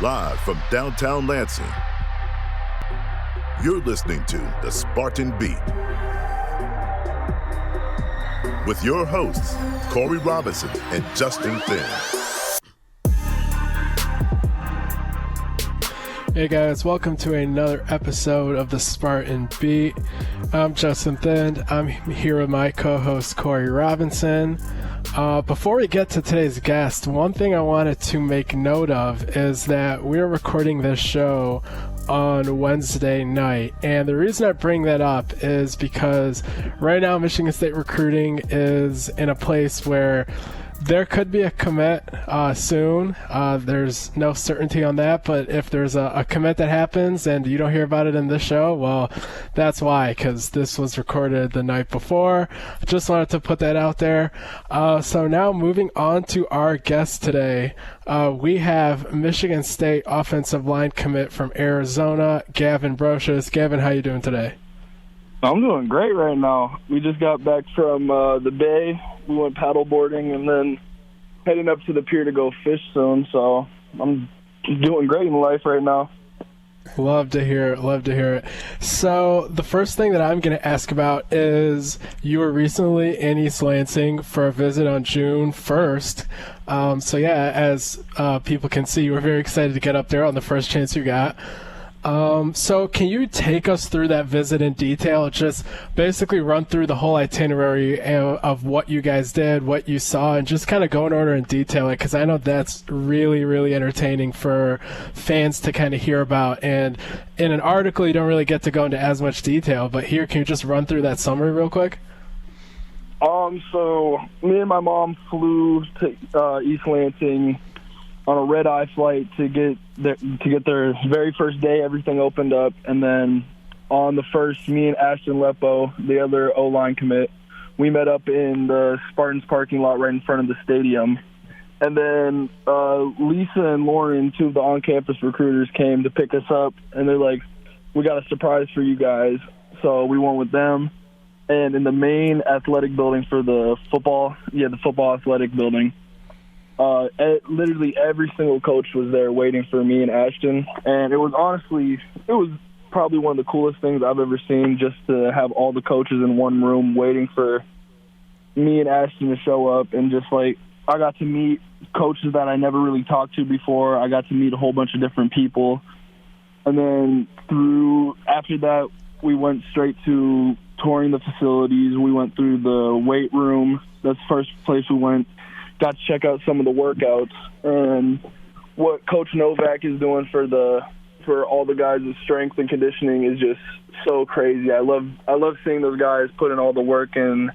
Live from downtown Lansing, you're listening to the Spartan Beat with your hosts, Corey Robinson and Justin Finn. Hey guys, welcome to another episode of the Spartan Beat. I'm Justin Finn. I'm here with my co-host, Corey Robinson. Before we get to today's guest, one thing I wanted to make note of is that we're recording this show on Wednesday night, and the reason I bring that up is because right now Michigan State recruiting is in a place where there could be a commit soon. There's no certainty on that, but if there's a commit that happens and you don't hear about it in this show, well, that's why, because this was recorded the night before. I just wanted to put that out there. So now moving on to our guest today, we have Michigan State offensive line commit from Arizona, Gavin Broscious. Gavin, how you doing today? I'm doing great right now. We just got back from the bay. We went paddle boarding and then heading up to the pier to go fish soon. So I'm doing great in life right now. Love to hear it. So the first thing that I'm going to ask about is you were recently in East Lansing for a visit on June 1st. So yeah, as people can see, you were very excited to get up there on the first chance you got. So can you take us through that visit in detail? Just basically run through the whole itinerary of what you guys did, what you saw, and just kind of go in order and detail it, because I know that's really, really entertaining for fans to kind of hear about. And in an article, you don't really get to go into as much detail, but here, can you just run through that summary real quick? So me and my mom flew to East Lansing on a red-eye flight to get their very first day. Everything opened up, and then on the first, me and Ashton Lepo, the other O-line commit, we met up in the Spartan's parking lot right in front of the stadium. And then Lisa and Lauren, two of the on-campus recruiters, came to pick us up, and they're like, "We got a surprise for you guys." So we went with them, and in the main athletic building for the football athletic building, literally every single coach was there waiting for me and Ashton, and it was probably one of the coolest things I've ever seen, just to have all the coaches in one room waiting for me and Ashton to show up. And just like, I got to meet coaches that I never really talked to before. I got to meet a whole bunch of different people, and then after that we went straight to touring the facilities. We went through the weight room. That's the first place we went. Got to check out some of the workouts and what Coach Novak is doing for all the guys with strength and conditioning is just so crazy. I love seeing those guys put in all the work and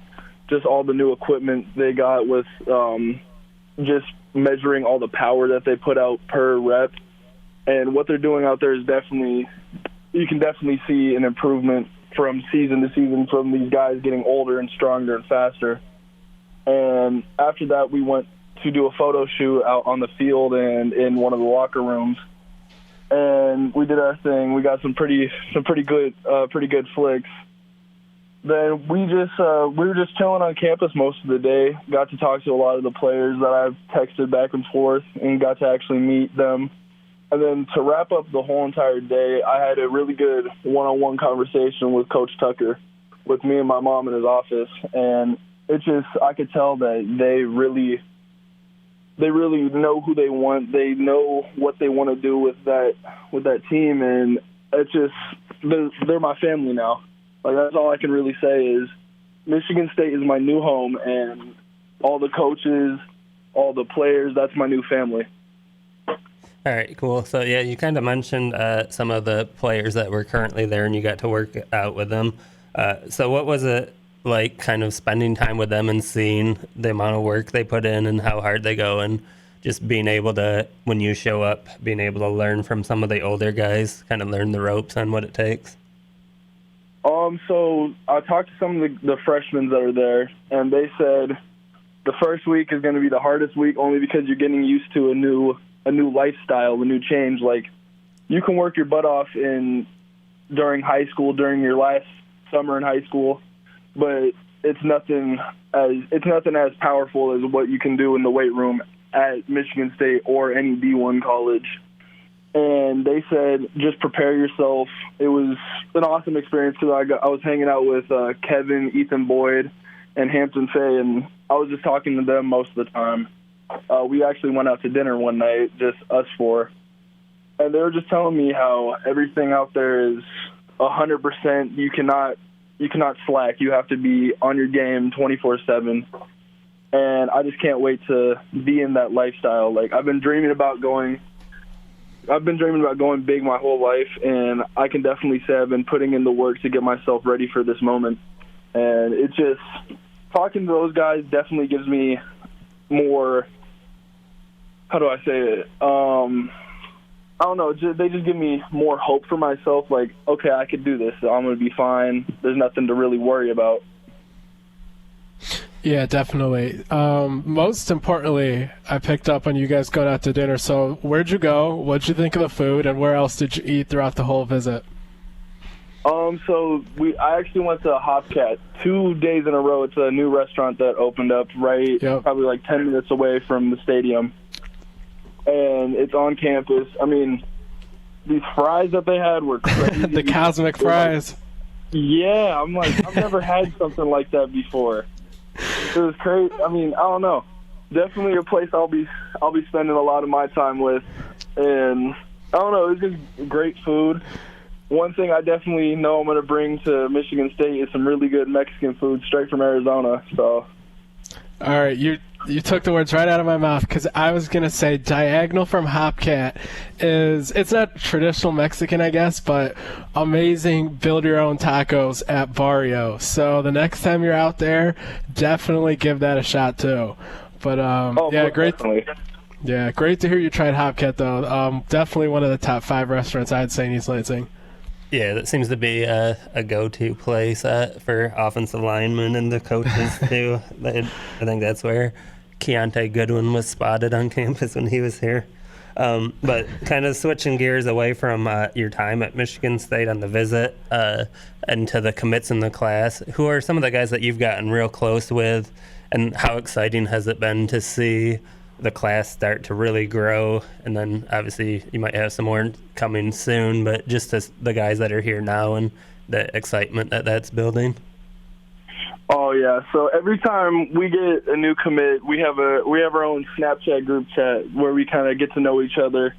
just all the new equipment they got with just measuring all the power that they put out per rep. And what they're doing out there is you can definitely see an improvement from season to season from these guys getting older and stronger and faster. And after that, we went to do a photo shoot out on the field and in one of the locker rooms. And we did our thing. We got some pretty good flicks. Then we were just chilling on campus most of the day. Got to talk to a lot of the players that I've texted back and forth, and got to actually meet them. And then to wrap up the whole entire day, I had a really good one-on-one conversation with Coach Tucker, with me and my mom in his office, and I could tell that they really know who they want. They know what they want to do with that team, and they're my family now. Like, that's all I can really say is Michigan State is my new home, and all the coaches, all the players, that's my new family. All right, cool. So, yeah, you kind of mentioned some of the players that were currently there, and you got to work out with them. So what was it like kind of spending time with them and seeing the amount of work they put in and how hard they go, and just being able to, when you show up, being able to learn from some of the older guys, kind of learn the ropes on what it takes? So I talked to some of the freshmen that are there, and they said the first week is going to be the hardest week only because you're getting used to a new lifestyle, a new change. Like, you can work your butt off during high school, during your last summer in high school, but it's nothing as powerful as what you can do in the weight room at Michigan State or any D1 college. and they said just prepare yourself. It was an awesome experience because I was hanging out with Kevin, Ethan Boyd, and Hampton Faye, and I was just talking to them most of the time. We actually went out to dinner one night, just us four, and they were just telling me how everything out there is 100%. You cannot slack. You have to be on your game 24/7. And I just can't wait to be in that lifestyle. Like, I've been dreaming about going big my whole life, and I can definitely say I've been putting in the work to get myself ready for this moment. And it just, talking to those guys definitely gives me more, how do I say it? I don't know. They just give me more hope for myself. Like, okay, I could do this. I'm going to be fine. There's nothing to really worry about. Yeah, definitely. Most importantly, I picked up on you guys going out to dinner. So where'd you go? What'd you think of the food? And where else did you eat throughout the whole visit? So I actually went to Hopcat 2 days in a row. It's a new restaurant that opened up probably like 10 minutes away from the stadium. And it's on campus. I mean, these fries that they had were crazy. The cosmic fries. Yeah, I'm like, I've never had something like that before. It was crazy. I mean, I don't know. Definitely a place I'll be spending a lot of my time with. And I don't know, it's just great food. One thing I definitely know I'm going to bring to Michigan State is some really good Mexican food straight from Arizona. So, all right, you took the words right out of my mouth, because I was going to say diagonal from Hopcat it's not traditional Mexican, I guess, but amazing build-your-own tacos at Barrio. So the next time you're out there, definitely give that a shot too. But great. Definitely. Yeah, great to hear you tried Hopcat, though. Definitely one of the top 5 restaurants I'd say in East Lansing. Yeah, that seems to be a go-to place for offensive linemen and the coaches, too. I think that's where Keontae Goodwin was spotted on campus when he was here. But kind of switching gears away from your time at Michigan State on the visit and to the commits in the class, who are some of the guys that you've gotten real close with, and how exciting has it been to see the class start to really grow? And then obviously you might have some more coming soon, but just as the guys that are here now and the excitement that's building. Oh yeah, so every time we get a new commit, we have our own Snapchat group chat where we kind of get to know each other.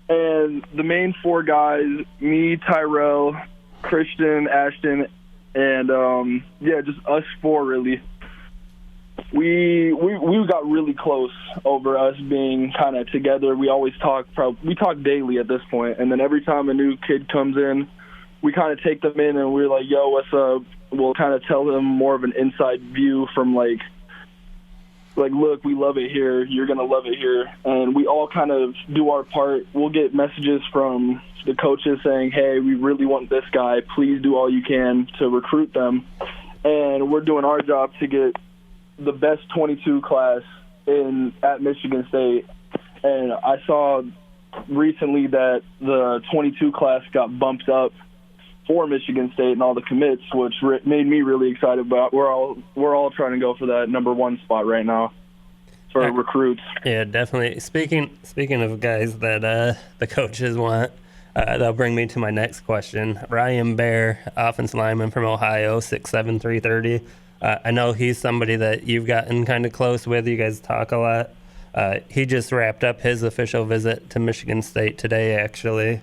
And the main 4 guys, me, Tyrell, Christian, Ashton, and just us 4 really. We got really close over us being kind of together. We always talk. We talk daily at this point. And then every time a new kid comes in, we kind of take them in and we're like, "Yo, what's up?" We'll kind of tell them more of an inside view from like, look, we love it here. You're gonna love it here. And we all kind of do our part. We'll get messages from the coaches saying, "Hey, we really want this guy. Please do all you can to recruit them." And we're doing our job to get the best 22 class at Michigan State. And I saw recently that the 22 class got bumped up for Michigan State and all the commits, which made me really excited. But we're all trying to go for that number 1 spot right now for recruits. Yeah, definitely. Speaking of guys that the coaches want, that'll bring me to my next question. Ryan Baer, offensive lineman from Ohio, 6'7", 330. I know he's somebody that you've gotten kind of close with. You guys talk a lot. He just wrapped up his official visit to Michigan State today, actually.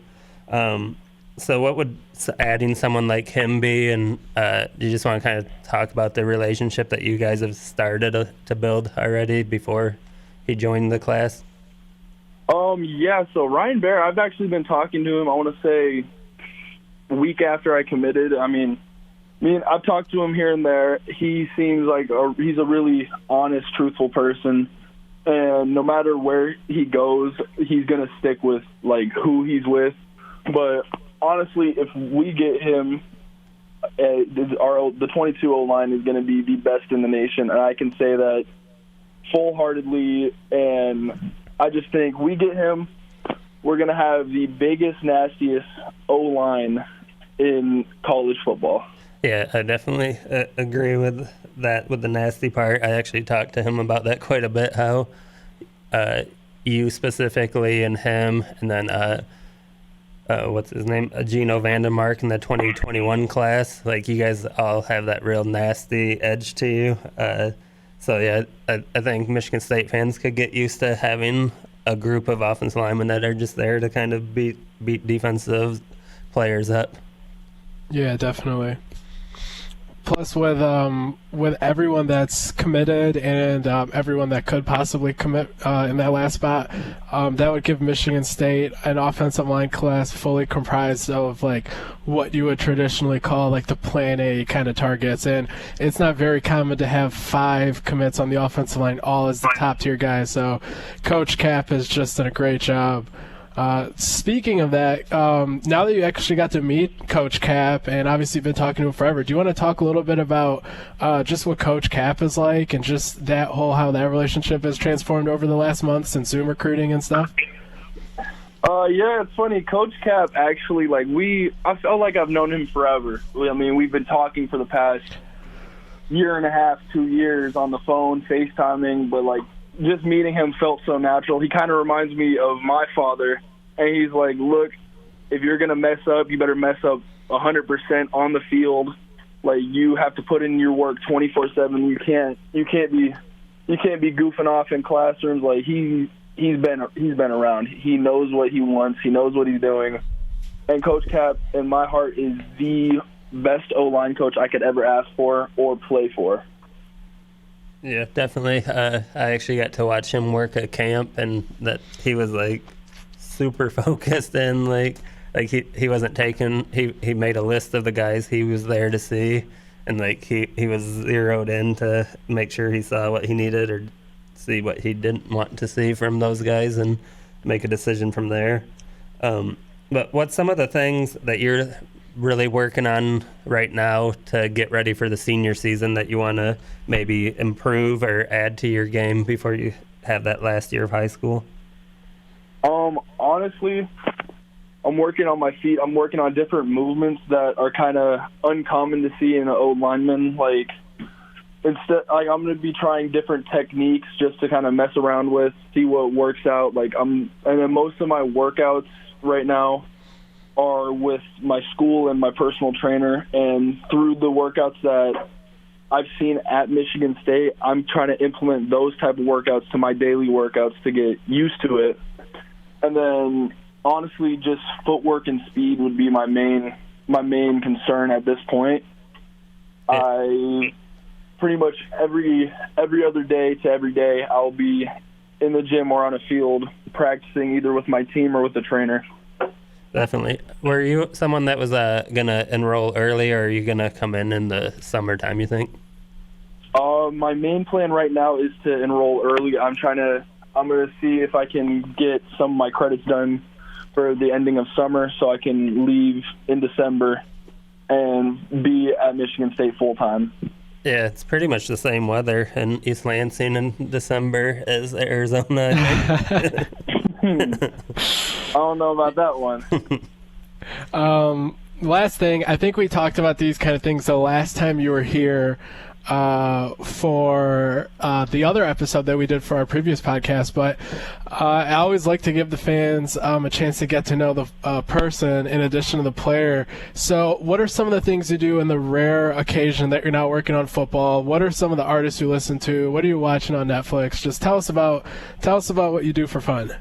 So what would adding someone like him be? And do you just want to kind of talk about the relationship that you guys have started to build already before he joined the class? Yeah, so Ryan Baer, I've actually been talking to him, I want to say, week after I committed. I mean, I've talked to him here and there. He seems like he's a really honest, truthful person. And no matter where he goes, he's going to stick with, who he's with. But honestly, if we get him, the 22 O-line is going to be the best in the nation. And I can say that full-heartedly. And I just think we get him, we're going to have the biggest, nastiest O-line in college football. Yeah, I definitely agree with that, with the nasty part. I actually talked to him about that quite a bit, how you specifically and him, and then what's his name, Gino Vandermark in the 2021 class. Like, you guys all have that real nasty edge to you. So yeah, I think Michigan State fans could get used to having a group of offensive linemen that are just there to kind of beat defensive players up. Yeah, definitely. Plus, with everyone that's committed and everyone that could possibly commit in that last spot, that would give Michigan State an offensive line class fully comprised of like what you would traditionally call like the Plan A kind of targets. And it's not very common to have 5 commits on the offensive line, all as the top tier guys. So Coach Cap has just done a great job. Speaking of that, now that you actually got to meet Coach Cap and obviously been talking to him forever, do you want to talk a little bit about just what Coach Cap is like and just how that relationship has transformed over the last month since Zoom recruiting and stuff? Yeah, it's funny. Coach Cap actually, I felt like I've known him forever. I mean, we've been talking for the past year and a half, 2 years on the phone, FaceTiming, but just meeting him felt so natural. He kind of reminds me of my father, and he's like, look, if you're going to mess up, you better mess up 100% on the field. Like, you have to put in your work 24/7. You can't be goofing off in classrooms. Like, he's been around. He knows what he wants. He knows what he's doing. And Coach Cap, in my heart, is the best O-line coach I could ever ask for or play for. Yeah, definitely. I actually got to watch him work at camp, and that he was super focused and he wasn't taking. He made a list of the guys he was there to see, and he was zeroed in to make sure he saw what he needed or see what he didn't want to see from those guys and make a decision from there. But what's some of the things that you're really working on right now to get ready for the senior season that you want to maybe improve or add to your game before you have that last year of high school? Honestly, I'm working on my feet. I'm working on different movements that are kind of uncommon to see in an O lineman. I'm going to be trying different techniques just to kind of mess around with, see what works out. And then most of my workouts right now are with my school and my personal trainer, and through the workouts that I've seen at Michigan State, I'm trying to implement those type of workouts to my daily workouts to get used to it. And then honestly, just footwork and speed would be my main concern at this point. Yeah. I pretty much every other day to every day I'll be in the gym or on a field practicing either with my team or with the trainer. Definitely. Were you someone that was going to enroll early, or are you going to come in the summertime, you think? My main plan right now is to enroll early. I'm going to see if I can get some of my credits done for the ending of summer so I can leave in December and be at Michigan State full-time. Yeah, it's pretty much the same weather in East Lansing in December as Arizona. I don't know about that one. Last thing, I think we talked about these kind of things the last time you were here for the other episode that we did for our previous podcast, but I always like to give the fans a chance to get to know the person in addition to the player. So what are some of the things you do in the rare occasion that you're not working on football? What are some of the artists you listen to? What are you watching on Netflix? Just tell us about what you do for fun.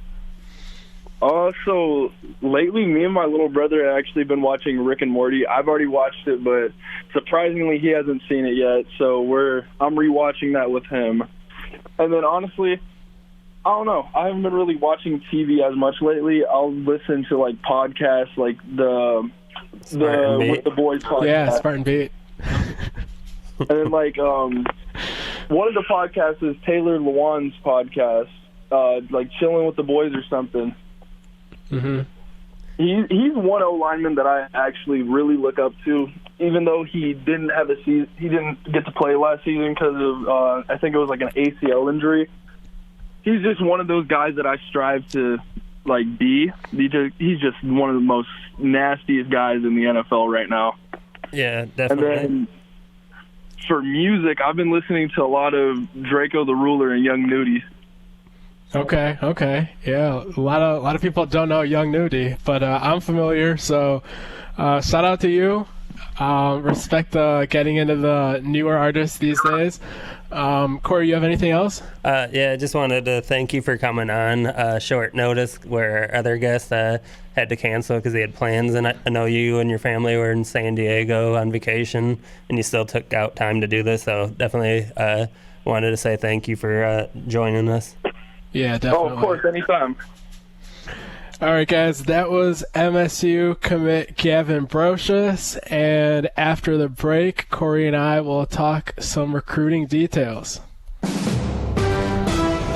So lately, me and my little brother have actually been watching Rick and Morty. I've already watched it, but surprisingly, he hasn't seen it yet. So I'm rewatching that with him. And then honestly, I don't know. I haven't been really watching TV as much lately. I'll listen to podcasts like the With the Boys podcast. Yeah, Spartan Beat. And then one of the podcasts is Taylor Lewan's podcast, Chilling with the Boys or something. Mm-hmm. He's one O lineman that I actually really look up to, even though he didn't have a season. He didn't get to play last season because of I think it was an ACL injury. He's just one of those guys that I strive to be. He's just one of the most nastiest guys in the NFL right now. Yeah, definitely. And then for music, I've been listening to a lot of Draco the Ruler and Young Nudy. Okay. Yeah, a lot of people don't know Young Nudie, but I'm familiar. So shout out to you. Respect getting into the newer artists these days. Corey, you have anything else? Yeah, I just wanted to thank you for coming on short notice where other guests had to cancel because they had plans. And I know you and your family were in San Diego on vacation, and you still took out time to do this. So definitely wanted to say thank you for joining us. Yeah, definitely. Oh, of course, anytime. All right, guys, that was MSU commit Gavin Broscious, and after the break, Corey and I will talk some recruiting details.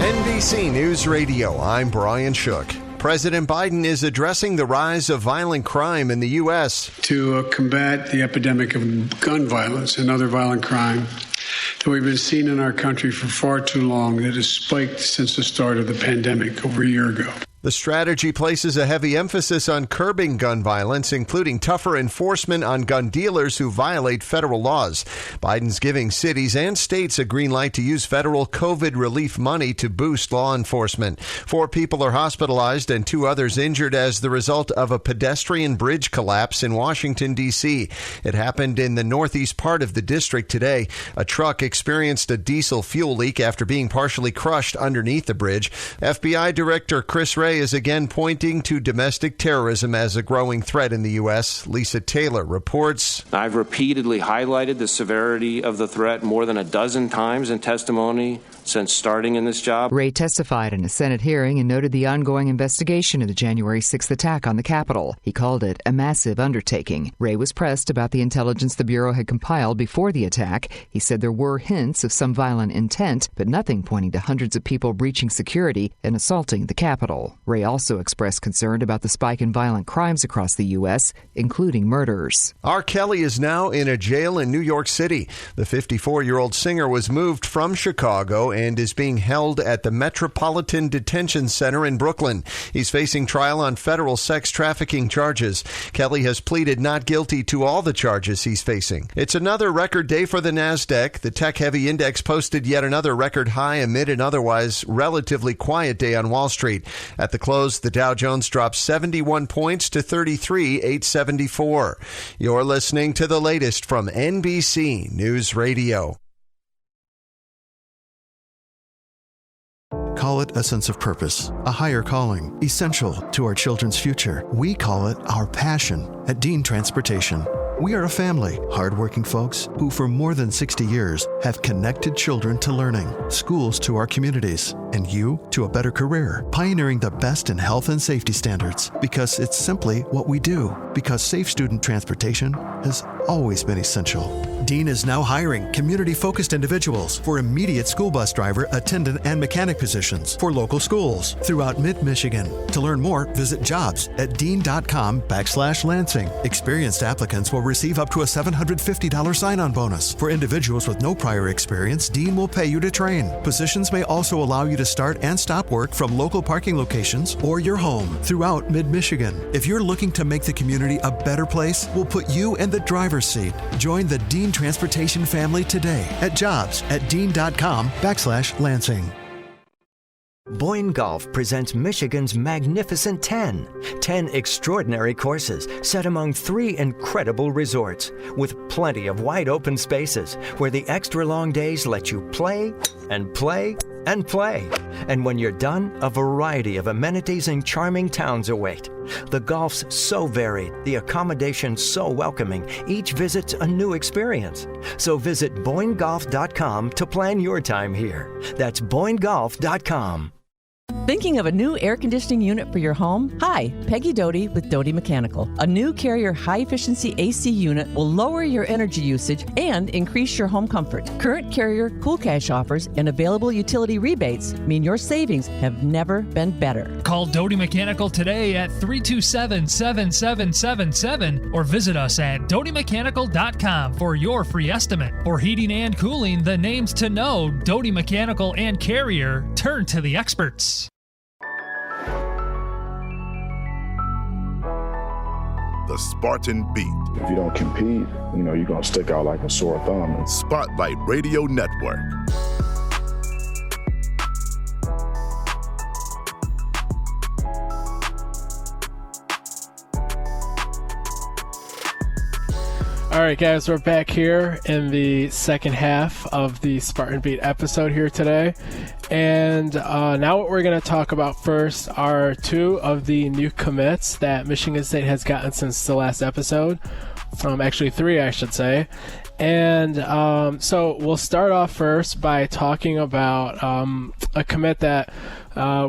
NBC News Radio, I'm Brian Shook. President Biden is addressing the rise of violent crime in the U.S. to combat the epidemic of gun violence and other violent crime that we've been seeing in our country for far too long, that has spiked since the start of the pandemic over a year ago. The strategy places a heavy emphasis on curbing gun violence, including tougher enforcement on gun dealers who violate federal laws. Biden's giving cities and states a green light to use federal COVID relief money to boost law enforcement. 4 people are hospitalized and 2 others injured as the result of a pedestrian bridge collapse in Washington, D.C. It happened in the northeast part of the district today. A truck experienced a diesel fuel leak after being partially crushed underneath the bridge. FBI Director Chris Wray is again pointing to domestic terrorism as a growing threat in the U.S. Lisa Taylor reports. I've repeatedly highlighted the severity of the threat more than a dozen times in testimony since starting in this job. Wray testified in a Senate hearing and noted the ongoing investigation of the January 6th attack on the Capitol. He called it a massive undertaking. Wray was pressed about the intelligence the Bureau had compiled before the attack. He said there were hints of some violent intent, but nothing pointing to hundreds of people breaching security and assaulting the Capitol. Wray also expressed concern about the spike in violent crimes across the U.S., including murders. R. Kelly is now in a jail in New York City. The 54-year-old singer was moved from Chicago and is being held at the Metropolitan Detention Center in Brooklyn. He's facing trial on federal sex trafficking charges. Kelly has pleaded not guilty to all the charges he's facing. It's another record day for the NASDAQ. The tech-heavy index posted yet another record high amid an otherwise relatively quiet day on Wall Street. At the close, the Dow Jones dropped 71 points to 33,874. You're listening to the latest from NBC News Radio. Call it a sense of purpose, a higher calling, essential to our children's future. We call it our passion at Dean Transportation. We are a family, hardworking folks who for more than 60 years have connected children to learning, schools to our communities, and you to a better career, pioneering the best in health and safety standards because it's simply what we do, because safe student transportation has always been essential. Dean is now hiring community-focused individuals for immediate school bus driver, attendant, and mechanic positions for local schools throughout mid-Michigan. To learn more, visit jobs@dean.com/Lansing. Experienced applicants will receive up to a $750 sign-on bonus. For individuals with no prior experience, Dean will pay you to train. Positions may also allow you to start and stop work from local parking locations or your home throughout mid-Michigan. If you're looking to make the community a better place, we'll put you in the driver's seat. Join the Dean Transportation family today at jobs@dean.com/Lansing. Boyne Golf presents Michigan's Magnificent 10. 10 extraordinary courses set among 3 incredible resorts with plenty of wide open spaces where the extra long days let you play and play and play. And when you're done, a variety of amenities and charming towns await. The golf's so varied, the accommodations so welcoming, each visit's a new experience. So visit BoyneGolf.com to plan your time here. That's BoyneGolf.com. Thinking of a new air conditioning unit for your home? Hi, Peggy Doty with Doty Mechanical. A new Carrier high-efficiency AC unit will lower your energy usage and increase your home comfort. Current Carrier Cool Cash offers and available utility rebates mean your savings have never been better. Call Doty Mechanical today at 327-7777 or visit us at dotymechanical.com for your free estimate. For heating and cooling, the names to know, Doty Mechanical and Carrier. Turn to the experts. The Spartan Beat. If you don't compete, you're going to stick out like a sore thumb. Spotlight Radio Network. All right, guys, we're back here in the second half of the Spartan Beat episode here today. And now what we're going to talk about first are two of the new commits that Michigan State has gotten since the last episode. Actually, three, I should say. And so we'll start off first by talking about a commit that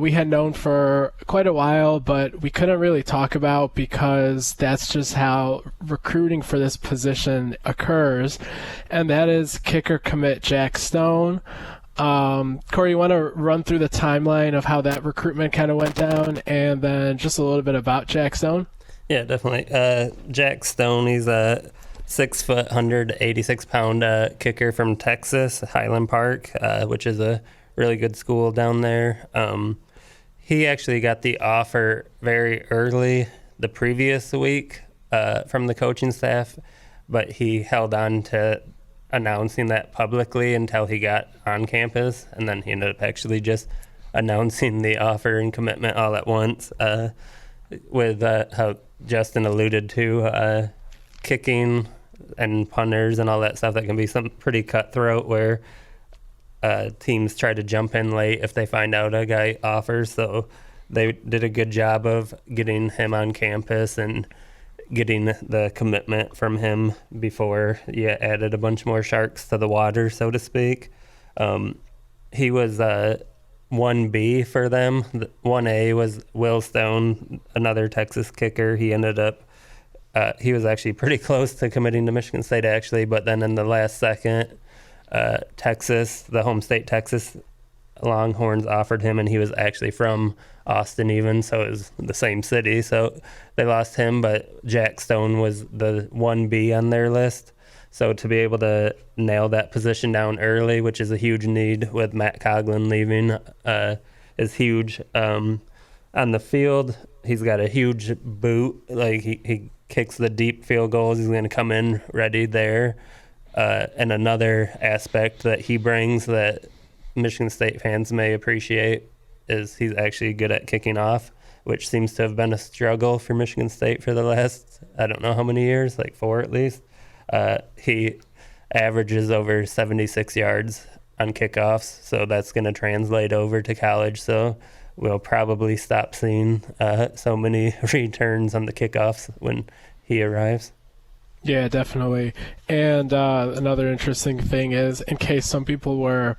we had known for quite a while, but we couldn't really talk about because that's just how recruiting for this position occurs, and that is kicker commit Jack Stone. Corey, you want to run through the timeline of how that recruitment kind of went down, and then just a little bit about Jack Stone? Yeah, definitely. Jack Stone, he's a 6 foot, 186 pound kicker from Texas, Highland Park, which is a really good school down there. He actually got the offer very early the previous week from the coaching staff, but he held on to announcing that publicly until he got on campus, and then he ended up actually just announcing the offer and commitment all at once. With how Justin alluded to, kicking and punters and all that stuff, that can be some pretty cutthroat where teams try to jump in late if they find out a guy offers. So they did a good job of getting him on campus and getting the commitment from him before you added a bunch more sharks to the water, so to speak. He was 1B for them. 1A was Will Stone, another Texas kicker. He ended up he was actually pretty close to committing to Michigan State, actually, but then in the last second, Texas, the home state Texas Longhorns offered him, and he was actually from Austin even, so it was the same city. So they lost him, but Jack Stone was the 1B on their list. So to be able to nail that position down early, which is a huge need with Matt Coughlin leaving, is huge. On the field, he's got a huge boot. Like he kicks the deep field goals. He's going to come in ready there. And another aspect that he brings that Michigan State fans may appreciate is he's actually good at kicking off, which seems to have been a struggle for Michigan State for the last, I don't know how many years, like 4 at least. He averages over 76 yards on kickoffs, so that's going to translate over to college. So we'll probably stop seeing so many returns on the kickoffs when he arrives. Yeah, definitely. And another interesting thing is, in case some people were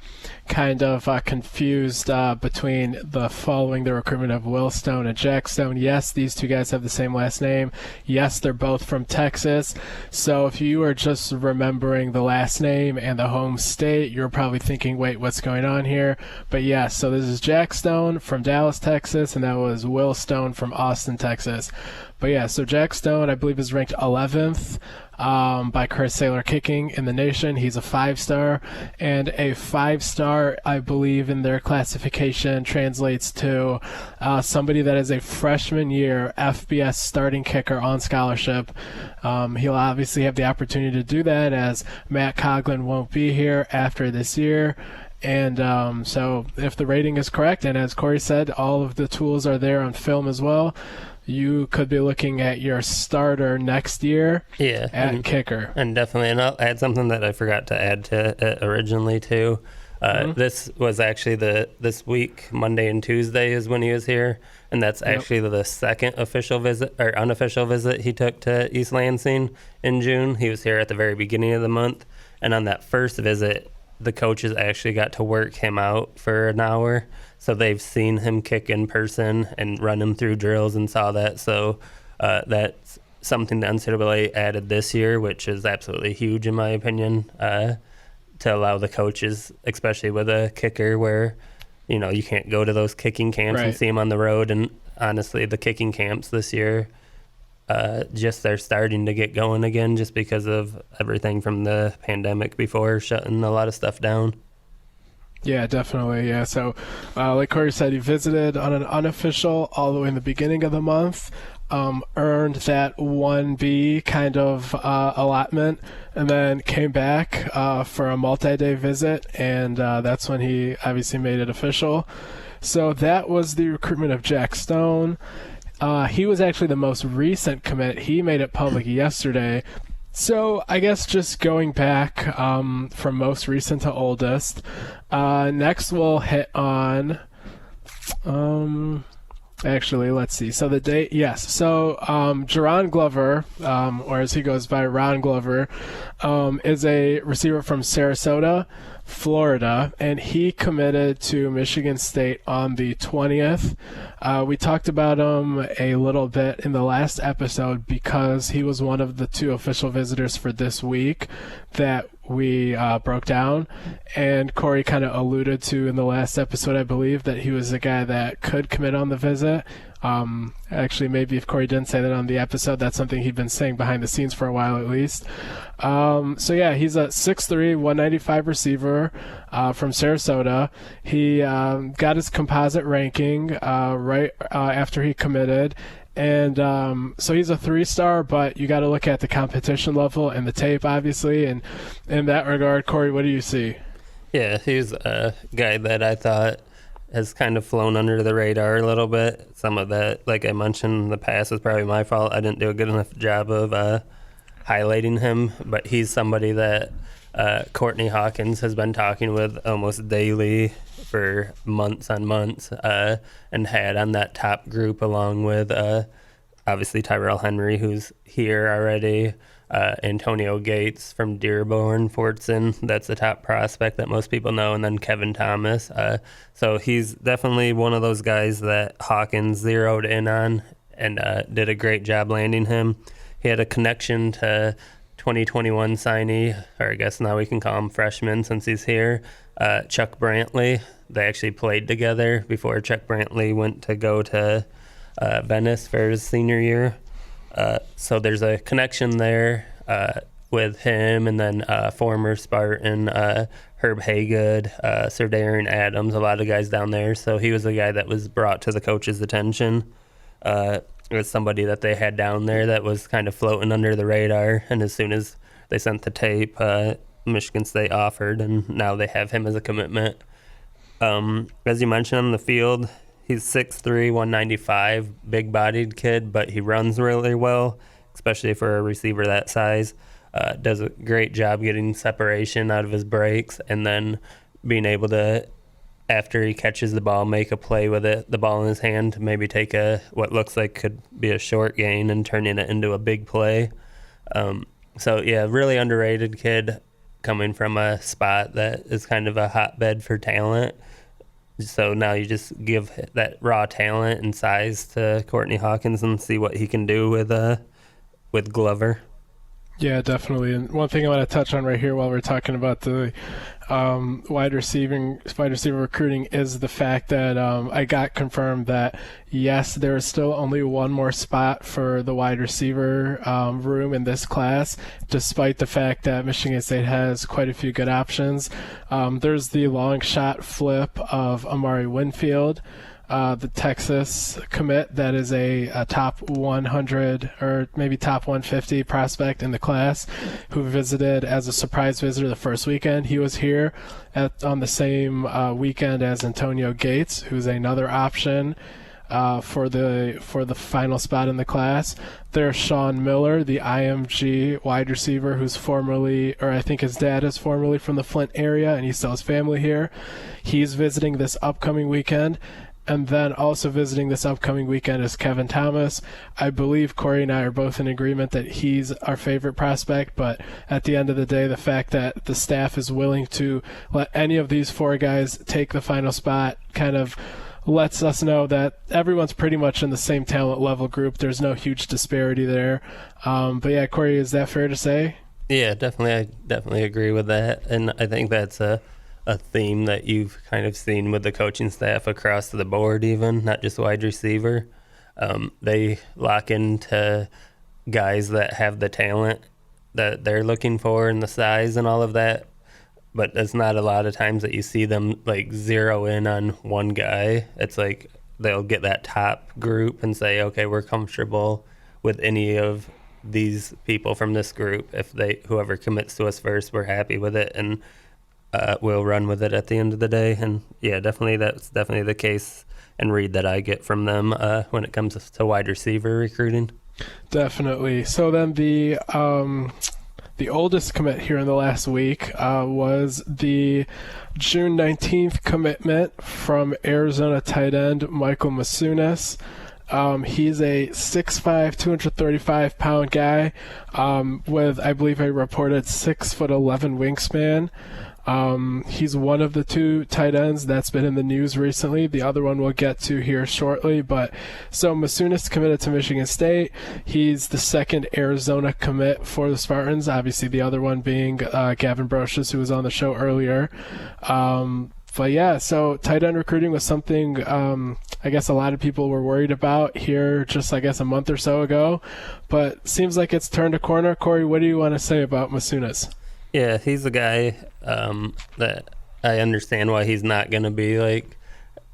kind of confused between following the recruitment of Will Stone and Jack Stone, yes, these two guys have the same last name. Yes, they're both from Texas. So if you are just remembering the last name and the home state, you're probably thinking, wait, what's going on here? But yes, so this is Jack Stone from Dallas, Texas, and that was Will Stone from Austin, Texas. But yeah, so Jack Stone, I believe, is ranked 11th by Chris Saylor Kicking in the nation. He's a 5-star, and a 5-star, I believe, in their classification translates to somebody that is a freshman year FBS starting kicker on scholarship. He'll obviously have the opportunity to do that as Matt Coughlin won't be here after this year. And so if the rating is correct, and as Corey said, all of the tools are there on film as well, you could be looking at your starter next year at kicker. And definitely, and I'll add something that I forgot to add to it originally too. This was actually this week, Monday and Tuesday is when he was here, and that's actually the second official visit or unofficial visit he took to East Lansing in June. He was here at the very beginning of the month, and on that first visit, the coaches actually got to work him out for an hour. So they've seen him kick in person and run him through drills and saw that. So that's something the NCAA added this year, which is absolutely huge in my opinion, to allow the coaches, especially with a kicker where, you can't go to those kicking camps and see him on the road. And honestly, the kicking camps this year, they're starting to get going again just because of everything from the pandemic before shutting a lot of stuff down. Yeah, definitely. Yeah. So, like Corey said, he visited on an unofficial all the way in the beginning of the month, earned that 1B kind of allotment, and then came back for a multi-day visit, and that's when he obviously made it official. So that was the recruitment of Jack Stone. He was actually the most recent commit. He made it public yesterday. So I guess just going back from most recent to oldest, next we'll hit on, actually, let's see. So the date, yes. So Jerron Glover, or as he goes by, Ron Glover, is a receiver from Sarasota, Florida, and he committed to Michigan State on the 20th. We talked about him a little bit in the last episode because he was one of the 2 official visitors for this week that we broke down, and Corey kind of alluded to in the last episode, I believe, that he was a guy that could commit on the visit. Actually, maybe if Corey didn't say that on the episode, that's something he'd been saying behind the scenes for a while at least. So yeah, he's a 6'3", 195 receiver from Sarasota. He got his composite ranking right after he committed. And so he's a 3-star, but you got to look at the competition level and the tape, obviously. And in that regard, Corey, what do you see? Yeah, he's a guy that I thought has kind of flown under the radar a little bit. Some of that, like I mentioned in the past, is probably my fault. I didn't do a good enough job of highlighting him, but he's somebody that Courtney Hawkins has been talking with almost daily for months on months, and had on that top group along with obviously Tyrell Henry, who's here already, Antonio Gates from Dearborn, Fortson, that's the top prospect that most people know, and then Kevin Thomas. So he's definitely one of those guys that Hawkins zeroed in on and did a great job landing him. He had a connection to 2021 signee, or I guess now we can call him freshman since he's here, Chuck Brantley. They actually played together before Chuck Brantley went to go to Venice for his senior year. So there's a connection there with him, and then former Spartan Herb Haygood, Sir Darian Adams, a lot of guys down there. So he was a guy that was brought to the coach's attention. It was somebody that they had down there that was kind of floating under the radar, and as soon as they sent the tape, Michigan State offered, and now they have him as a commitment. As you mentioned on the field, he's 6'3", 195, big-bodied kid, but he runs really well, especially for a receiver that size. Does a great job getting separation out of his breaks, and then being able to, after he catches the ball, make a play with it, the ball in his hand, maybe take what looks like could be a short gain and turning it into a big play. So, yeah, really underrated kid coming from a spot that is kind of a hotbed for talent. So now you just give that raw talent and size to Courtney Hawkins and see what he can do with Glover. Yeah, definitely. And one thing I want to touch on right here while we're talking about the wide receiver recruiting is the fact that I got confirmed that, yes, there is still only one more spot for the wide receiver room in this class, despite the fact that Michigan State has quite a few good options. There's the long shot flip of Amari Winfield, the Texas commit that is a top 100 or maybe top 150 prospect in the class, who visited as a surprise visitor the first weekend. He was here on the same weekend as Antonio Gates, who's another option for the final spot in the class. There's Sean Miller, the IMG wide receiver, who's formerly, or I think his dad is formerly from the Flint area, and he still has family here. He's visiting this upcoming weekend. And then also visiting this upcoming weekend is Kevin Thomas. I believe Corey and I are both in agreement that he's our favorite prospect, but at the end of the day, the fact that the staff is willing to let any of these 4 guys take the final spot kind of lets us know that everyone's pretty much in the same talent level group. There's no huge disparity there. But yeah, Corey, is that fair to say? Yeah, definitely. I definitely agree with that. And I think that's a theme that you've kind of seen with the coaching staff across the board, even not just wide receiver. They lock into guys that have the talent that they're looking for and the size and all of that, but it's not a lot of times that you see them like zero in on one guy. It's like they'll get that top group and say, okay, we're comfortable with any of these people from this group. If whoever commits to us first, we're happy with it, and we'll run with it at the end of the day. And yeah, definitely that's definitely the case and read that I get from them when it comes to wide receiver recruiting. Definitely. So then the the oldest commit here in the last week was the June 19th commitment from Arizona tight end Michael Masunis. He's a 6'5", 235-pound guy with, I believe I reported, 6'11" wingspan. He's one of the two tight ends that's been in the news recently. The other one we'll get to here shortly. But so Masunis committed to Michigan State. He's the second Arizona commit for the Spartans. Obviously, the other one being Gavin Broscious, who was on the show earlier. But yeah, so tight end recruiting was something I guess a lot of people were worried about here just, I guess, a month or so ago. But seems like it's turned a corner. Corey, what do you want to say about Masunis? Yeah, he's a guy that I understand why he's not going to be like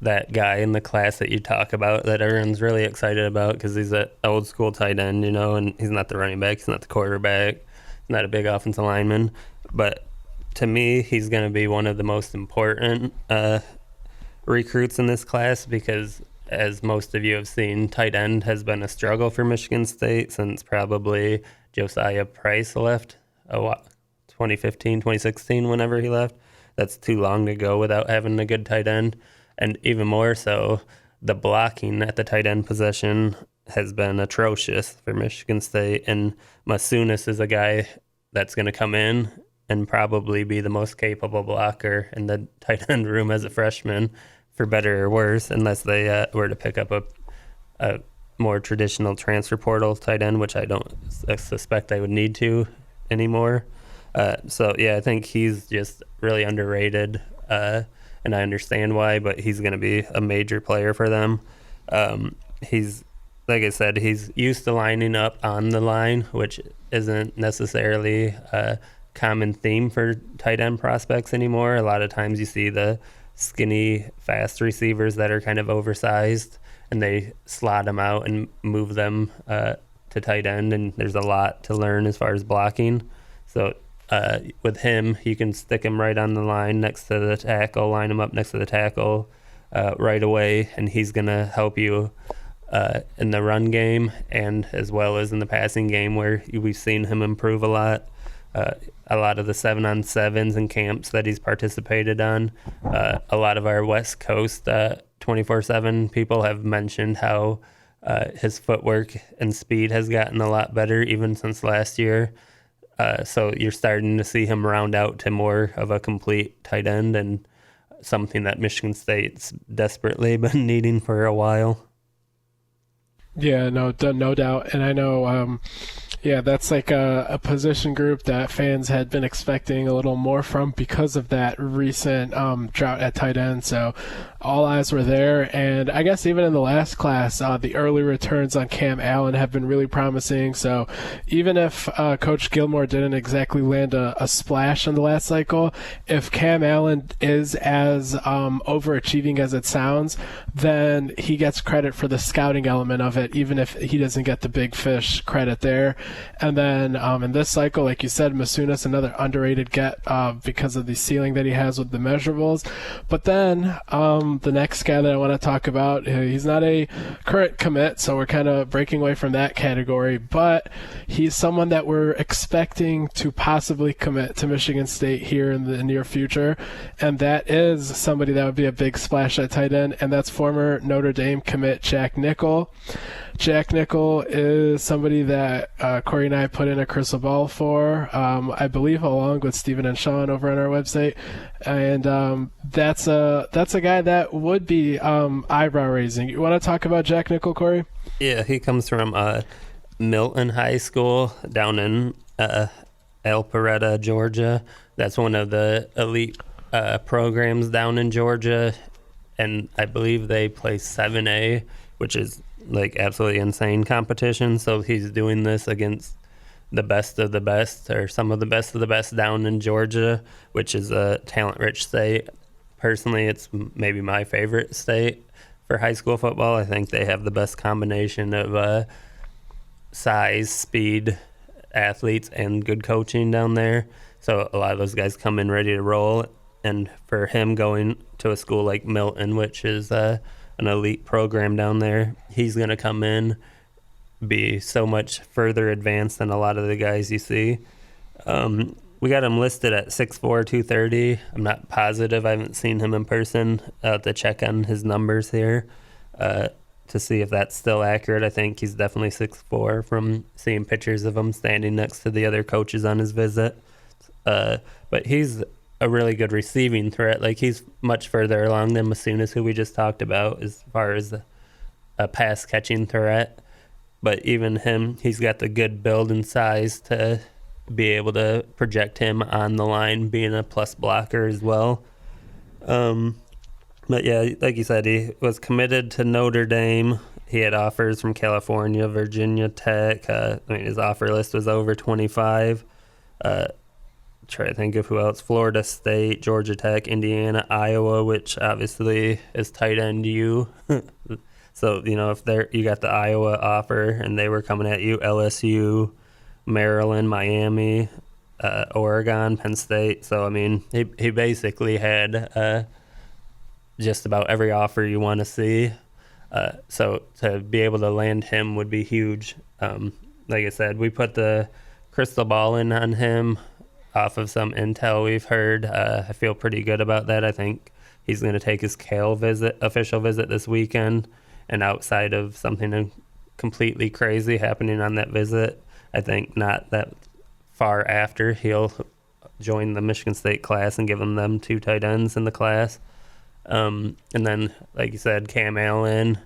that guy in the class that you talk about that everyone's really excited about, because he's an old school tight end, you know, and he's not the running back, he's not the quarterback, he's not a big offensive lineman. But to me, he's going to be one of the most important recruits in this class, because as most of you have seen, tight end has been a struggle for Michigan State since probably Josiah Price left 2015, 2016, whenever he left. That's too long to go without having a good tight end. And even more so, the blocking at the tight end position has been atrocious for Michigan State. And Masunis is a guy that's going to come in and probably be the most capable blocker in the tight end room as a freshman, for better or worse, unless they were to pick up a more traditional transfer portal tight end, which I don't suspect they would need to anymore. So, yeah, I think he's just really underrated, and I understand why, but he's going to be a major player for them. He's, like I said, he's used to lining up on the line, which isn't necessarily a common theme for tight end prospects anymore. A lot of times you see the skinny, fast receivers that are kind of oversized, and they slot them out and move them to tight end, and there's a lot to learn as far as blocking. So with him, you can stick him right on the line next to the tackle, line him up next to the tackle right away, and he's going to help you in the run game and as well as in the passing game, where we've seen him improve a lot. A lot of the 7-on-7s and camps that he's participated on, a lot of our West Coast 24/7 people have mentioned how his footwork and speed has gotten a lot better even since last year. So you're starting to see him round out to more of a complete tight end, and something that Michigan State's desperately been needing for a while. Yeah, no doubt. And I know, that's like a position group that fans had been expecting a little more from because of that recent drought at tight end. So all eyes were there. And I guess even in the last class, the early returns on Cam Allen have been really promising. So even if Coach Gilmore didn't exactly land a splash in the last cycle, if Cam Allen is as overachieving as it sounds, then he gets credit for the scouting element of it, even if he doesn't get the big fish credit there. And then in this cycle, like you said, Masunis, another underrated get because of the ceiling that he has with the measurables. But then the next guy that I want to talk about, he's not a current commit, so we're kind of breaking away from that category, but he's someone that we're expecting to possibly commit to Michigan State here in the near future, and that is somebody that would be a big splash at tight end, and that's former Notre Dame commit Jack Nickel. Jack Nickel is somebody that Corey and I put in a crystal ball for, I believe, along with Stephen and Sean over on our website. And that's a guy that would be eyebrow raising. You want to talk about Jack Nickel, Corey? Yeah, he comes from Milton High School down in Alpharetta, Georgia. That's one of the elite programs down in Georgia, and I believe they play 7A, which is like absolutely insane competition. So he's doing this against the best of the best, or some of the best down in Georgia, which is a talent-rich state. Personally, it's maybe my favorite state for high school football. I think they have the best combination of size, speed, athletes, and good coaching down there. So a lot of those guys come in ready to roll. And for him going to a school like Milton, which is an elite program down there, he's going to come in, be so much further advanced than a lot of the guys you see. We got him listed at 6'4", 230. I'm not positive. I haven't seen him in person. To check on his numbers here to see if that's still accurate. I think he's definitely 6'4" from seeing pictures of him standing next to the other coaches on his visit. But he's a really good receiving threat. Like, he's much further along than Masunas, who we just talked about, as far as a pass catching threat. But even him, he's got the good build and size to be able to project him on the line, being a plus blocker as well. But yeah, like you said, he was committed to Notre Dame. He had offers from California, Virginia Tech. His offer list was over 25. Try to think of who else. Florida State, Georgia Tech, Indiana, Iowa, which obviously is tight end U. So, if you got the Iowa offer and they were coming at you, LSU, Maryland, Miami, Oregon, Penn State. So, he basically had just about every offer you want to see. So to be able to land him would be huge. Like I said, we put the crystal ball in on him off of some intel we've heard. I feel pretty good about that. I think he's going to take his Cal official visit this weekend. And outside of something completely crazy happening on that visit, I think not that far after, he'll join the Michigan State class and give them 2 tight ends in the class. And then, like you said, Cam Allen,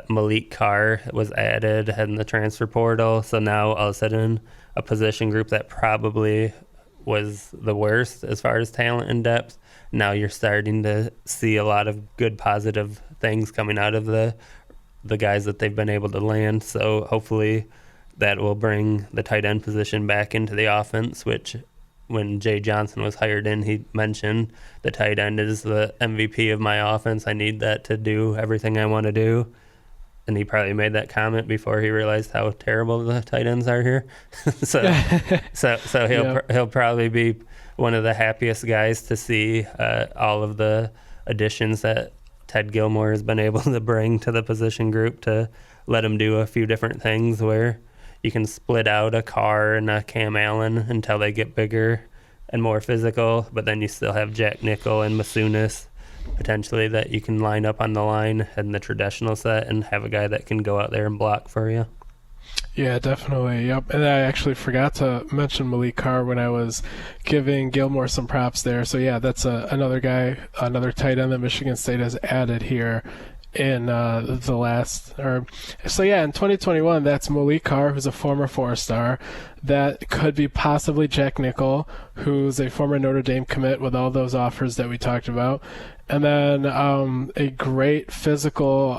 Malik Carr was added in the transfer portal. So now all of a sudden a position group that probably was the worst as far as talent and depth, now you're starting to see a lot of good positive things coming out of the guys that they've been able to land. So hopefully that will bring the tight end position back into the offense, which when Jay Johnson was hired in, he mentioned the tight end is the MVP of my offense. I need that to do everything I want to do. And he probably made that comment before he realized how terrible the tight ends are here. so he'll probably be one of the happiest guys to see all of the additions that Ted Gilmore has been able to bring to the position group, to let him do a few different things where you can split out a Carr and a Cam Allen until they get bigger and more physical, but then you still have Jack Nickel and Masunas potentially that you can line up on the line in the traditional set and have a guy that can go out there and block for you. Yeah, definitely. Yep. And I actually forgot to mention Malik Carr when I was giving Gilmore some props there. So yeah, that's another guy, another tight end that Michigan State has added here in in 2021, that's Malik Carr, who's a former 4-star. That could be possibly Jack Nickel, who's a former Notre Dame commit with all those offers that we talked about. And then a great physical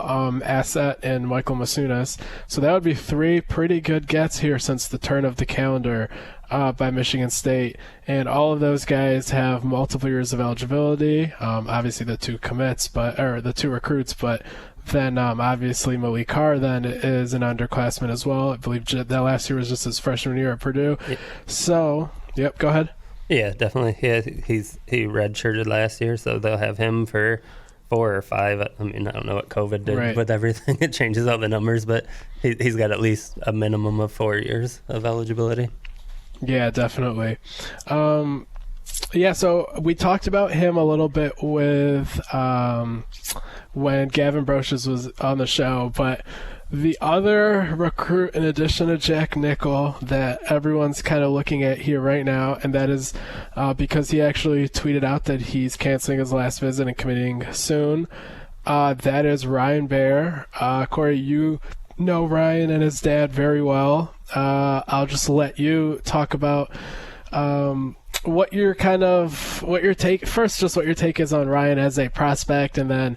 asset in Michael Masunas. So that would be 3 pretty good gets here since the turn of the calendar by Michigan State. And all of those guys have multiple years of eligibility. Obviously the 2 commits, or the 2 recruits, but then obviously Malik Carr then is an underclassman as well. I believe that last year was just his freshman year at Purdue. Yep. So, go ahead. Yeah, definitely. Yeah, he redshirted last year, so they'll have him for 4 or 5. I don't know what COVID did with everything. It changes all the numbers, but he's got at least a minimum of 4 years of eligibility. Yeah, definitely. So we talked about him a little bit with when Gavin Broscious was on the show, but the other recruit in addition to Jack Nickel that everyone's kind of looking at here right now, and that is because he actually tweeted out that he's canceling his last visit and committing soon, that is Ryan Baer. Corey, you know Ryan and his dad very well. I'll just let you talk about what your take is on Ryan as a prospect, and then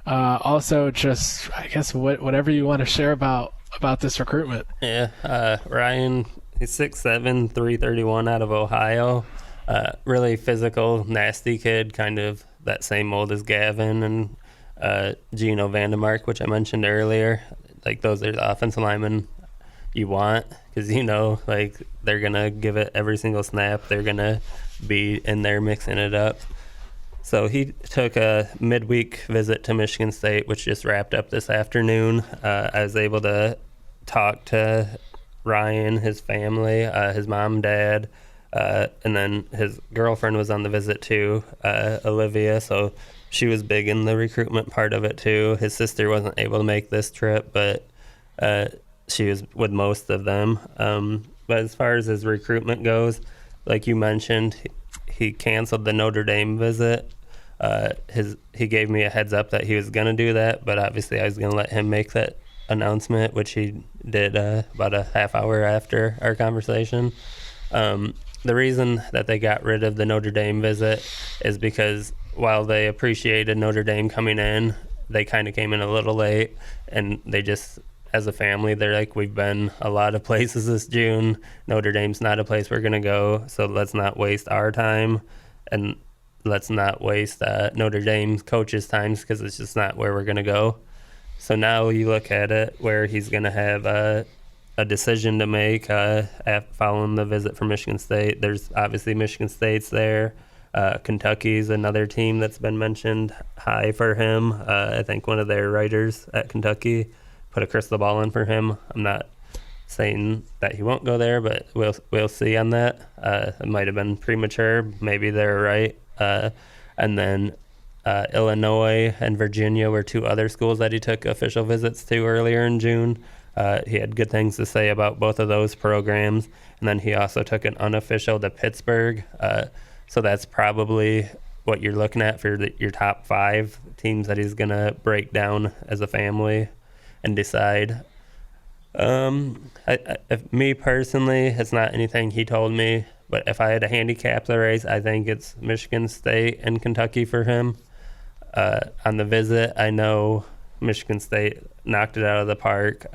also just, I guess, whatever you want to share about this recruitment. Yeah, Ryan, he's 6'7", 331 out of Ohio. Really physical, nasty kid, kind of that same mold as Gavin and Gino Vandemark, which I mentioned earlier. Like, those are the offensive linemen you want, because they're gonna give it every single snap. They're gonna be in there mixing it up. So he took a midweek visit to Michigan State, which just wrapped up this afternoon. I was able to talk to Ryan, his family, his mom, dad, And then his girlfriend was on the visit too, Olivia, so she was big in the recruitment part of it too. His sister wasn't able to make this trip, but she was with most of them. But as far as his recruitment goes, like you mentioned, he canceled the Notre Dame visit. He gave me a heads up that he was going to do that, but obviously I was going to let him make that announcement, which he did about a half hour after our conversation. The reason that they got rid of the Notre Dame visit is because while they appreciated Notre Dame coming in, they kind of came in a little late, and they just, as a family, they're like, we've been a lot of places this June. Notre Dame's not a place we're going to go, so let's not waste our time, and let's not waste Notre Dame's coaches' times, because it's just not where we're going to go. So now you look at it where he's going to have a decision to make following the visit from Michigan State. There's obviously Michigan State's there. Kentucky's another team that's been mentioned high for him. I think one of their writers at Kentucky put a crystal ball in for him. I'm not saying that he won't go there, but we'll see on that. It might have been premature. Maybe they're right. And then Illinois and Virginia were two other schools that he took official visits to earlier in June. He had good things to say about both of those programs. And then he also took an unofficial to Pittsburgh. So that's probably what you're looking at for your top 5 teams that he's going to break down as a family and decide. If me personally, it's not anything he told me, but if I had to handicap the race, I think it's Michigan State and Kentucky for him. On the visit, I know Michigan State knocked it out of the park.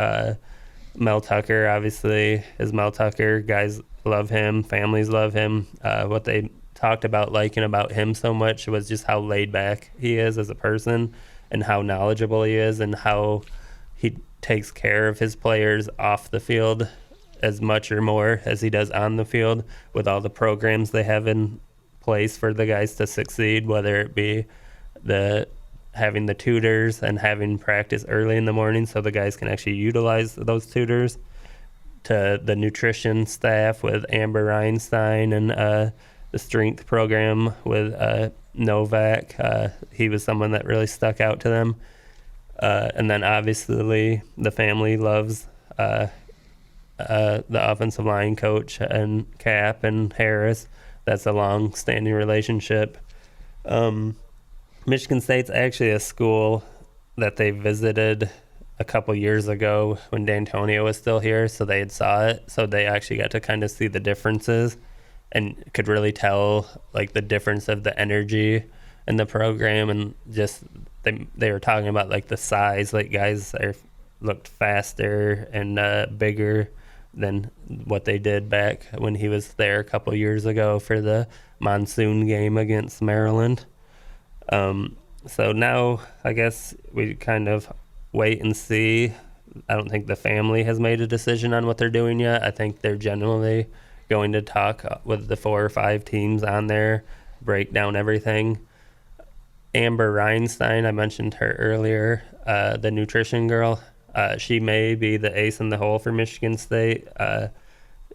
Mel Tucker, obviously, is Mel Tucker. Guys love him. Families love him. What they talked about liking about him so much was just how laid back he is as a person and how knowledgeable he is and how he takes care of his players off the field as much or more as he does on the field with all the programs they have in place for the guys to succeed, whether it be having the tutors and having practice early in the morning so the guys can actually utilize those tutors, to the nutrition staff with Amber Reinstein and the strength program with Novak. He was someone that really stuck out to them. And then obviously the family loves the offensive line coach and Cap and Harris. That's a long-standing relationship. Michigan State's actually a school that they visited a couple years ago when D'Antonio was still here, so they had saw it. So they actually got to kind of see the differences and could really tell like the difference of the energy in the program, and just they were talking about like the size, like guys looked faster and bigger than what they did back when he was there a couple years ago for the monsoon game against Maryland. So now I guess we kind of wait and see. I don't think the family has made a decision on what they're doing yet. I think they're generally going to talk with the 4 or 5 teams on there, break down everything. Amber Reinstein, I mentioned her earlier, the nutrition girl. She may be the ace in the hole for Michigan State.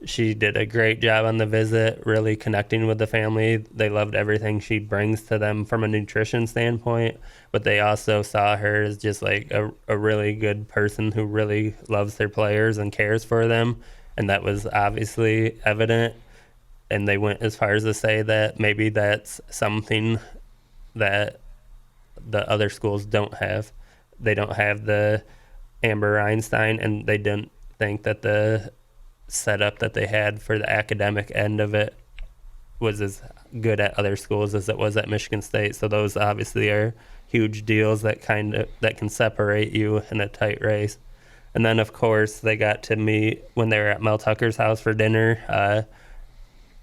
She did a great job on the visit, really connecting with the family. They loved everything she brings to them from a nutrition standpoint, but they also saw her as just like a really good person who really loves their players and cares for them, and that was obviously evident. And they went as far as to say that maybe that's something that the other schools don't have. They don't have the Amber Reinstein, and they didn't think that the setup that they had for the academic end of it was as good at other schools as it was at Michigan State. So those obviously are huge deals that can separate you in a tight race. And then of course they got to meet when they were at Mel Tucker's house for dinner.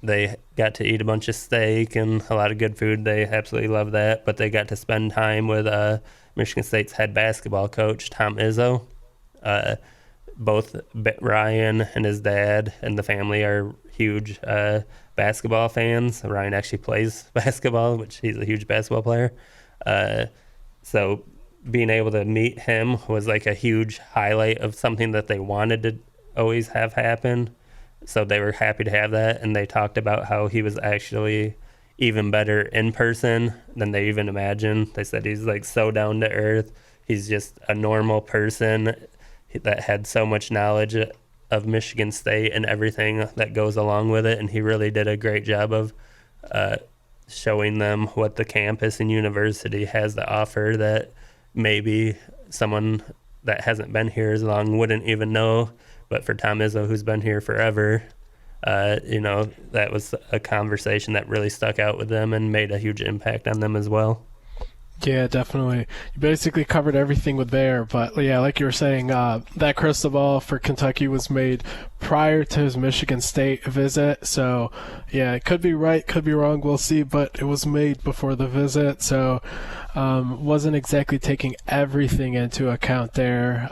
They got to eat a bunch of steak and a lot of good food. They absolutely love that. But they got to spend time with Michigan State's head basketball coach, Tom Izzo. Both Ryan and his dad and the family are huge basketball fans. Ryan actually plays basketball, which he's a huge basketball player. So being able to meet him was like a huge highlight of something that they wanted to always have happen. So they were happy to have that, and they talked about how he was actually even better in person than they even imagined. They said he's like so down to earth. He's just a normal person that had so much knowledge of Michigan State and everything that goes along with it, and he really did a great job of showing them what the campus and university has to offer that maybe someone that hasn't been here as long wouldn't even know. But for Tom Izzo, who's been here forever, that was a conversation that really stuck out with them and made a huge impact on them as well. Yeah, definitely. You basically covered everything with there, but yeah, like you were saying, that crystal ball for Kentucky was made prior to his Michigan State visit. So yeah, it could be right, could be wrong, we'll see, but it was made before the visit. So wasn't exactly taking everything into account there.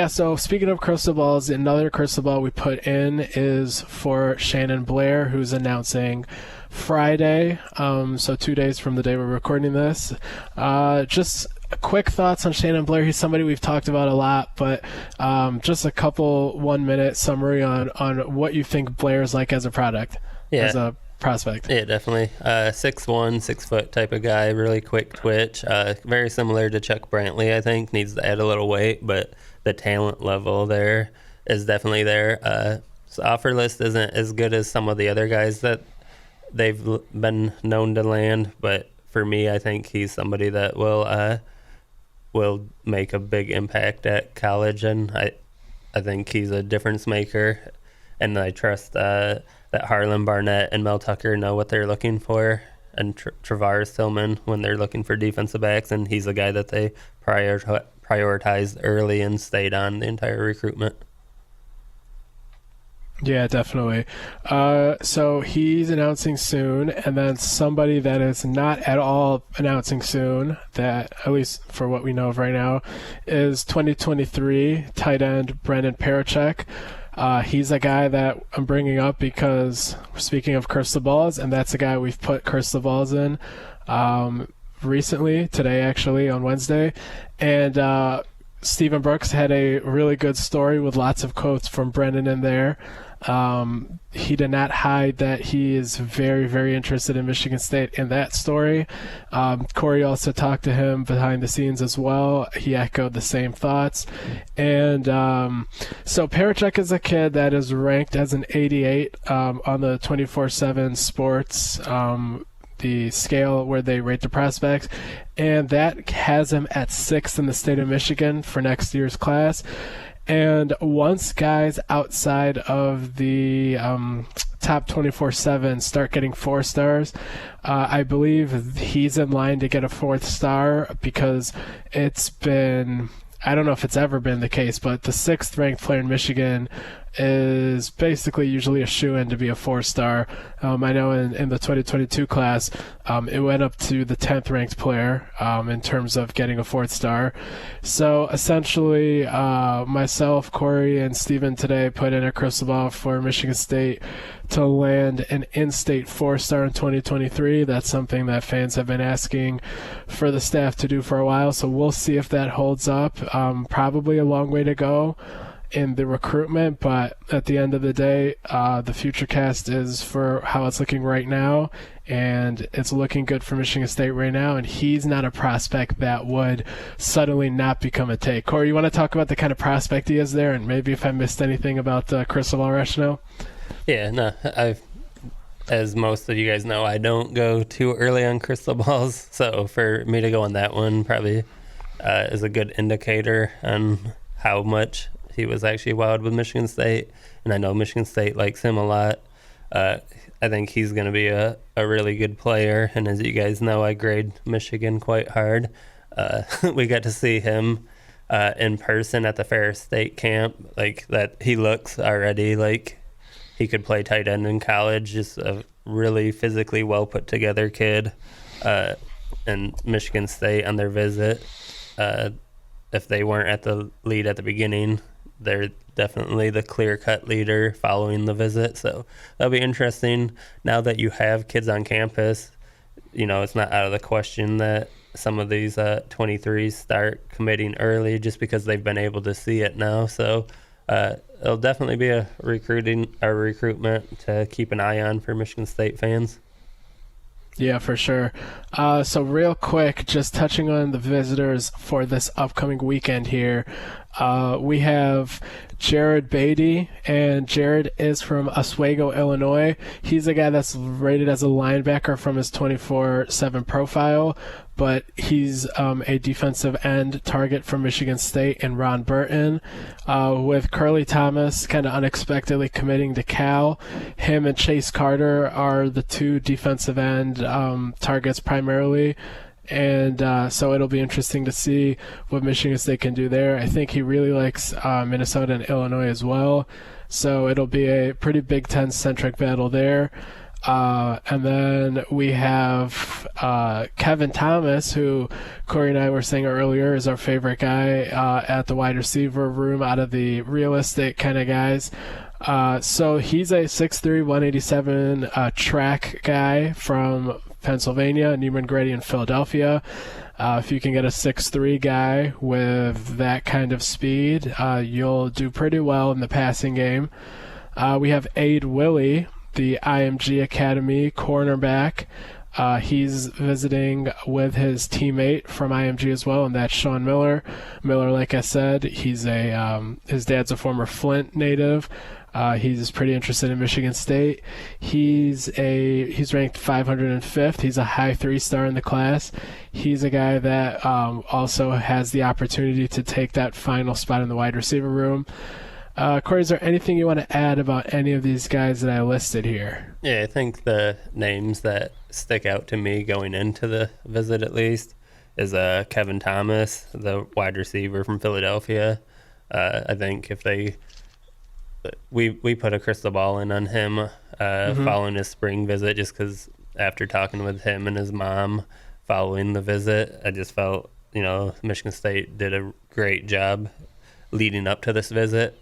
So speaking of crystal balls, another crystal ball we put in is for Shannon Blair, who's announcing Friday, so 2 days from the day we're recording this. Just quick thoughts on Shannon Blair. He's somebody we've talked about a lot, but just a couple 1 minute summary on what you think Blair's like as a product, as a prospect. Yeah, definitely. 6'1", 6 foot type of guy, really quick twitch. Very similar to Chuck Brantley, I think. Needs to add a little weight, but the talent level there is definitely there. His offer list isn't as good as some of the other guys that they've been known to land, but for me, I think he's somebody that will make a big impact at college, and I think he's a difference maker, and I trust that Harlan Barnett and Mel Tucker know what they're looking for, and Travaris Tillman when they're looking for defensive backs, and he's a guy that they prioritized early and stayed on the entire recruitment. Yeah, definitely. So he's announcing soon, and then somebody that is not at all announcing soon, that at least for what we know of right now, is 2023 tight end Brendan Parachek. He's a guy that I'm bringing up because we're speaking of crystal balls, and that's a guy we've put crystal balls in recently, today actually, on Wednesday. And Stephen Brooks had a really good story with lots of quotes from Brendan in there. He did not hide that he is very, very interested in Michigan State in that story. Corey also talked to him behind the scenes as well. He echoed the same thoughts. And so Parachek is a kid that is ranked as an 88 on the 24/7 Sports the scale where they rate the prospects, and that has him at 6th in the state of Michigan for next year's class. And once guys outside of the top 24/7 start getting 4 stars, I believe he's in line to get a 4th star, because it's been, I don't know if it's ever been the case, but the 6th ranked player in Michigan is basically usually a shoo-in to be a 4-star. I know in the 2022 class, it went up to the 10th ranked player in terms of getting a 4th star. So essentially, myself, Corey, and Steven today put in a crystal ball for Michigan State to land an in-state 4-star in 2023. That's something that fans have been asking for the staff to do for a while, so we'll see if that holds up. Probably a long way to go in the recruitment, but at the end of the day, the future cast is for how it's looking right now, and it's looking good for Michigan State right now, and he's not a prospect that would suddenly not become a take. Corey, you want to talk about the kind of prospect he is there, and maybe if I missed anything about Crystal Ball rationale? Yeah, no, as most of you guys know, I don't go too early on crystal balls, so for me to go on that one probably is a good indicator on how much he was actually wowed with Michigan State, and I know Michigan State likes him a lot. I think he's going to be a really good player, and as you guys know, I grade Michigan quite hard. We got to see him in person at the Ferris State camp, like that. He looks already like he could play tight end in college, just a really physically well put together kid. And Michigan State on their visit, if they weren't at the lead at the beginning, they're definitely the clear-cut leader following the visit. So that'll be interesting. Now that you have kids on campus, you know, it's not out of the question that some of these 23s start committing early just because they've been able to see it now. So it'll definitely be a recruitment to keep an eye on for Michigan State fans. Yeah, for sure. So real quick, just touching on the visitors for this upcoming weekend here. We have Jared Beatty, and Jared is from Oswego, Illinois. He's a guy that's rated as a linebacker from his 24/7 profile, but he's a defensive end target from Michigan State and Ron Burton. With Curly Thomas kind of unexpectedly committing to Cal, him and Chase Carter are the two defensive end targets primarily. And so it'll be interesting to see what Michigan State can do there. I think he really likes Minnesota and Illinois as well. So it'll be a pretty Big Ten-centric battle there. And then we have Kevin Thomas, who Corey and I were saying earlier is our favorite guy at the wide receiver room out of the realistic kind of guys. So he's a 6'3", 187 track guy from Pennsylvania, Neiman Grady in Philadelphia. If you can get a 6'3" guy with that kind of speed, you'll do pretty well in the passing game. We have Ade Willie, the IMG Academy cornerback. He's visiting with his teammate from IMG as well, and that's Sean Miller. Miller, like I said, he's his dad's a former Flint native. He's pretty interested in Michigan State. He's ranked 505th. He's a high 3-star in the class. He's a guy that also has the opportunity to take that final spot in the wide receiver room. Corey, is there anything you want to add about any of these guys that I listed here? Yeah, I think the names that stick out to me going into the visit at least is Kevin Thomas, the wide receiver from Philadelphia. I think if we put a crystal ball in on him following his spring visit, just because after talking with him and his mom following the visit, I just felt, Michigan State did a great job leading up to this visit.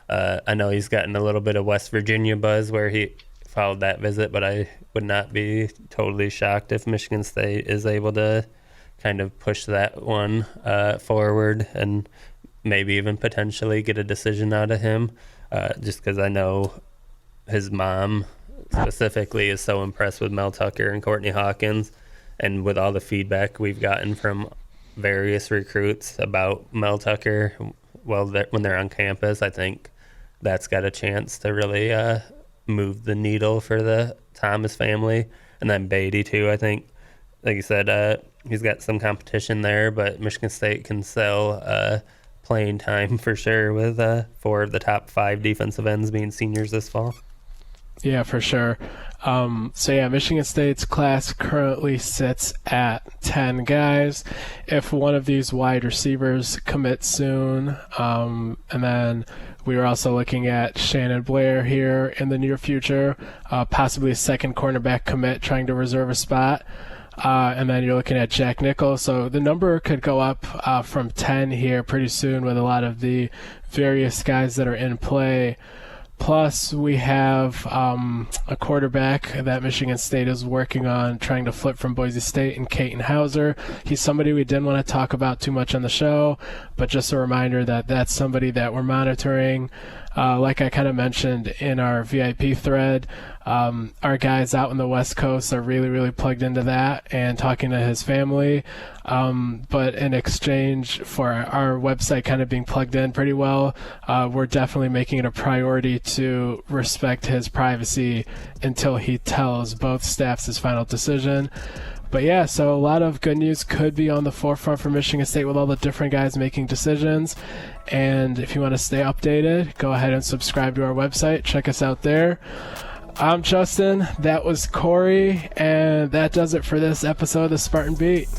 I know he's gotten a little bit of West Virginia buzz where he followed that visit, but I would not be totally shocked if Michigan State is able to kind of push that one forward and maybe even potentially get a decision out of him. Just because I know his mom specifically is so impressed with Mel Tucker and Courtney Hawkins, and with all the feedback we've gotten from various recruits about Mel Tucker when they're on campus, I think that's got a chance to really move the needle for the Thomas family. And then Beatty too, I think, like you said, he's got some competition there, but Michigan State can sell playing time for sure with 4 of the top 5 defensive ends being seniors this fall. Yeah, for sure. Michigan State's class currently sits at 10 guys. If one of these wide receivers commits soon, and then we are also looking at Shannon Blair here in the near future, possibly a second cornerback commit trying to reserve a spot. And then you're looking at Jack Nichols. So the number could go up from 10 here pretty soon with a lot of the various guys that are in play. Plus, we have a quarterback that Michigan State is working on trying to flip from Boise State, and Caton Hauser. He's somebody we didn't want to talk about too much on the show, but just a reminder that that's somebody that we're monitoring. Like I kind of mentioned in our VIP thread, our guys out in the West Coast are really, really plugged into that and talking to his family. But in exchange for our website kind of being plugged in pretty well, we're definitely making it a priority to respect his privacy until he tells both staffs his final decision. But yeah, so a lot of good news could be on the forefront for Michigan State with all the different guys making decisions. And if you want to stay updated, go ahead and subscribe to our website. Check us out there. I'm Justin. That was Corey. And that does it for this episode of the Spartan Beat.